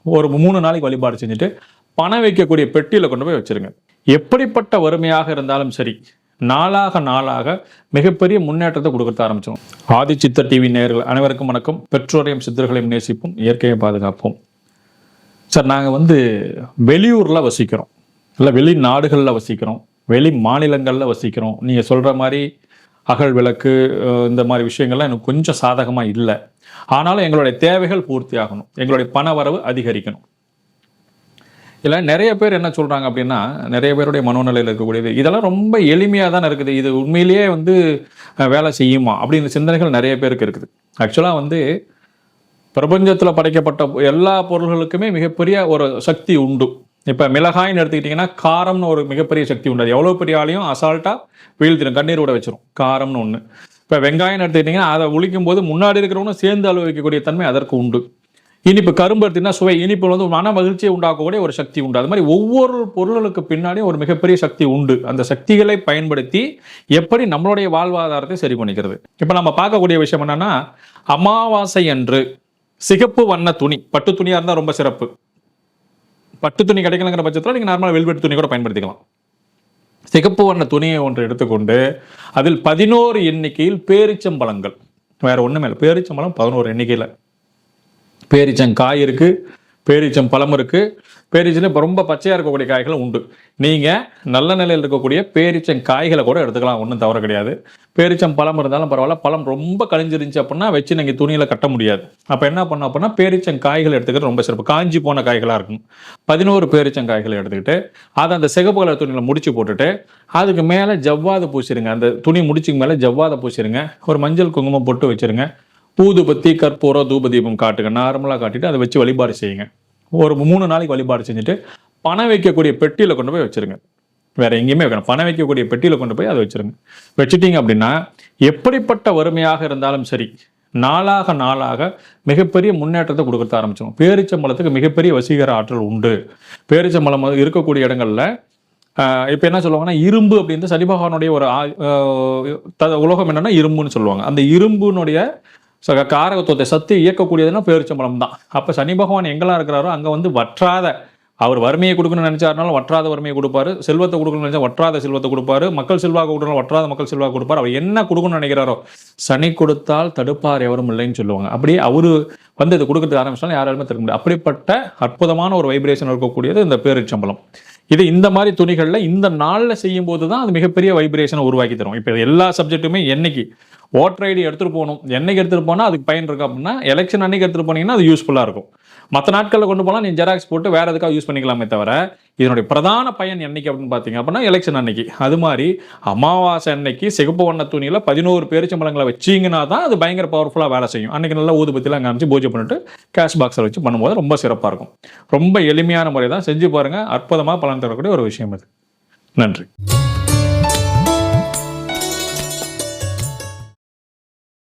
ஒரு 3 நாளைக்கு வழிபாடு செஞ்சுட்டு பணம் வைக்கக்கூடிய பெட்டியில் கொண்டு போய் வச்சிருங்க. எப்படிப்பட்ட வறுமையாக இருந்தாலும் சரி, நாளாக நாளாக மிகப்பெரிய முன்னேற்றத்தை கொடுக்க ஆரம்பிச்சிடும். ஆதி சித்தர் டிவி நேயர்கள் அனைவருக்கும் வணக்கம். பெற்றோரையும் சித்தர்களையும் நேசிப்போம், இயற்கையை பாதுகாப்போம். சார், நாங்கள் வெளியூரில் வசிக்கிறோம், இல்லை வெளிநாடுகளில் வசிக்கிறோம், வெளி மாநிலங்களில் வசிக்கிறோம். நீங்கள் சொல்கிற மாதிரி அகல் விளக்கு இந்த மாதிரி விஷயங்கள்லாம் எனக்கு கொஞ்சம் சாதகமாக இல்லை. ஆனாலும் எங்களுடைய தேவைகள் பூர்த்தி ஆகணும், எங்களுடைய பண வரவு அதிகரிக்கணும். இல்லை நிறைய பேர் என்ன சொல்கிறாங்க அப்படின்னா, நிறைய பேருடைய மனோநிலையில் இருக்கக்கூடியது இதெல்லாம் ரொம்ப எளிமையாக தான் இருக்குது, இது உண்மையிலேயே வேலை செய்யுமா அப்படின்னு சிந்தனைகள் நிறைய பேருக்கு இருக்குது. ஆக்சுவலாக பிரபஞ்சத்தில் படைக்கப்பட்ட எல்லா பொருள்களுக்குமே மிகப்பெரிய ஒரு சக்தி உண்டு. இப்போ மிளகாய்னு எடுத்துக்கிட்டிங்கன்னா காரம்னு ஒரு மிகப்பெரிய சக்தி உண்டு. அது எவ்வளோ பெரிய ஆளையும் அசால்ட்டாக வீழ்த்திடும், கண்ணீர் விட வச்சிரும். காரம்னு ஒன்று. இப்போ வெங்காயம்னு எடுத்துக்கிட்டிங்கன்னா அதை ஒழிக்கும் போது முன்னாடி இருக்கிறவங்களும் சேர்ந்து அனுபவிக்கக்கூடிய தன்மை அதற்கு உண்டு. இனிப்பு கரும்பு எடுத்திங்கன்னா சுவை, இனிப்பு மன மகிழ்ச்சியை உண்டாக்கக்கூடிய ஒரு சக்தி உண்டு. அது மாதிரி ஒவ்வொரு பொருளுக்கு பின்னாடியும் ஒரு மிகப்பெரிய சக்தி உண்டு. அந்த சக்திகளை பயன்படுத்தி எப்படி நம்மளுடைய வாழ்வாதாரத்தை சரி பண்ணிக்கிறது. இப்போ நம்ம பார்க்கக்கூடிய விஷயம் என்னன்னா, அமாவாசை அன்று சிகப்பு வண்ண துணி, பட்டு துணியாக இருந்தால் ரொம்ப சிறப்பு. பட்டு துணி கிடைக்கலங்கிற பட்சத்தில் நீங்கள் நார்மலாக வெல்வெட் துணி கூட பயன்படுத்திக்கலாம். சிகப்பு வண்ண துணியை ஒன்று எடுத்துக்கொண்டு அதில் 11 எண்ணிக்கையில் பேரிச்சம்பழங்கள், வேற ஒன்றுமே இல்லை, பேரிச்சம்பழம் 11 எண்ணிக்கையில். பேரிச்சங்காய் இருக்குது, பேரிச்சம்பழம் இருக்குது. பேரிச்சம் இப்போ ரொம்ப பச்சையாக இருக்கக்கூடிய காய்களும் உண்டு. நீங்கள் நல்ல நிலையில் இருக்கக்கூடிய பேரிச்சங்காய்களை கூட எடுத்துக்கலாம், ஒன்றும் தவறு கிடையாது. பேரிச்சம்பழம் இருந்தாலும் பரவாயில்ல. பழம் ரொம்ப கழிஞ்சிருந்துச்சு அப்படின்னா வச்சு நீங்கள் துணியில் கட்ட முடியாது. அப்போ என்ன பண்ணோம் அப்படின்னா பேரிச்சங்காய்கள் எடுத்துக்கிறது ரொம்ப சிறப்பு. காஞ்சி போன காய்களாக இருக்கும். 11 பேரிச்சங்காய்களை எடுத்துக்கிட்டு அதை அந்த சிகப்பு கலர் துணியில் முடிச்சு போட்டுட்டு அதுக்கு மேலே ஜவ்வாது பூசிடுங்க. அந்த துணி முடிச்சுக்கு மேலே ஜவ்வாதை பூசிடுங்க. ஒரு மஞ்சள் குங்குமம் போட்டு வச்சுருங்க. ஊதுபத்தி, கற்பூரம், தூபதீபம் காட்டுங்க. நார்மலாக காட்டிட்டு அதை வச்சு வழிபாடு செய்யுங்க. ஒரு 3 நாளைக்கு வழிபாடு செஞ்சுட்டு பணம் வைக்கக்கூடிய பெட்டியில் கொண்டு போய் வச்சிருங்க. வேற எங்கேயுமே வைக்கணும். பணம் வைக்கக்கூடிய பெட்டியில் கொண்டு போய் அதை வச்சிருங்க. வச்சுட்டீங்க அப்படின்னா எப்படிப்பட்ட வறுமையாக இருந்தாலும் சரி, நாளாக நாளாக மிகப்பெரிய முன்னேற்றத்தை கொடுக்க ஆரம்பிச்சிடும். பேரிச்சம்பழத்துக்கு மிகப்பெரிய வசீகர ஆற்றல் உண்டு. பேரிச்சம்பழம் இருக்கக்கூடிய இடங்கள்ல இப்போ என்ன சொல்லுவாங்கன்னா, இரும்பு அப்படின்னு சனி பகவானுடைய ஒரு உலகம் என்னன்னா இரும்புன்னு சொல்லுவாங்க. அந்த இரும்புனுடைய காரகத்துவத்தை சத்து இயக்கக்கூடியதுன்னா பேரிச்சம்பழம் தான். அப்போ சனி பகவான் எங்கெல்லாம் இருக்கிறாரோ அங்கே வற்றாத, அவர் வறுமையை கொடுக்கணும்னு நினைச்சாருனாலும் வற்றாத வறுமையை கொடுப்பாரு, செல்வத்தை கொடுக்கணும்னு நினைச்சா வற்றாத செல்வத்தை கொடுப்பாரு, மக்கள் செல்வாக்கு கொடுக்கணும் வற்றாத மக்கள் செல்வாக்கு கொடுப்பாரு. அவர் என்ன கொடுக்கணும்னு நினைக்கிறாரோ, சனி கொடுத்தால் தடுப்பார் எவரும் இல்லைன்னு சொல்லுவாங்க. அப்படியே அவரு இதை கொடுக்கறதுக்கு ஆரம்பிச்சாலும் யாராலுமே தடுக்க முடியாது. அப்படிப்பட்ட அற்புதமான ஒரு வைப்ரேஷன் இருக்கக்கூடியது இந்த பேரிச்சம்பழம். இது இந்த மாதிரி துணிகளில் இந்த நாளில் செய்யும் போது தான் அது மிகப்பெரிய வைப்ரேஷனை உருவாக்கி தரும். இப்போ எல்லா சப்ஜெக்ட்டுமே என்னைக்கு ஓட்டர் ஐடி எடுத்துகிட்டு போகணும், என்னைக்கு எடுத்துகிட்டு போனால் அதுக்கு பயன் இருக்கு அப்படின்னா எலெக்ஷன் அன்னைக்கு எடுத்துகிட்டு போனீங்கன்னா அது யூஸ்ஃபுல்லாக இருக்கும். மற்ற நாட்களில் கொண்டு போனால் நீ ஜெராக்ஸ் போட்டு வேறு எதுக்காக யூஸ் பண்ணிக்கலாமே தவிர இதனுடைய பிரதான பயன் என்னைக்கு அப்படின்னு பார்த்தீங்க அப்படின்னா எலெக்ஷன் அன்னைக்கு. அது மாதிரி அமாவாசை அன்னைக்கு சிகப்பு வண்ண துணியில் 11 பேரிச்சம்பழங்களை வச்சிங்கன்னா தான் அது பயங்கர பவர்ஃபுல்லாக வேலை செய்யும். அன்னைக்கு நல்லா ஊதுபத்திலாம் காமிச்சு பூஜை பண்ணிட்டு கேஷ் பாக்ஸில் வச்சு பண்ணும்போது ரொம்ப சிறப்பாக இருக்கும். ரொம்ப எளிமையான முறை தான், செஞ்சு பாருங்கள். அற்புதமாக பலன் தரக்கூடிய ஒரு விஷயம் இது. நன்றி.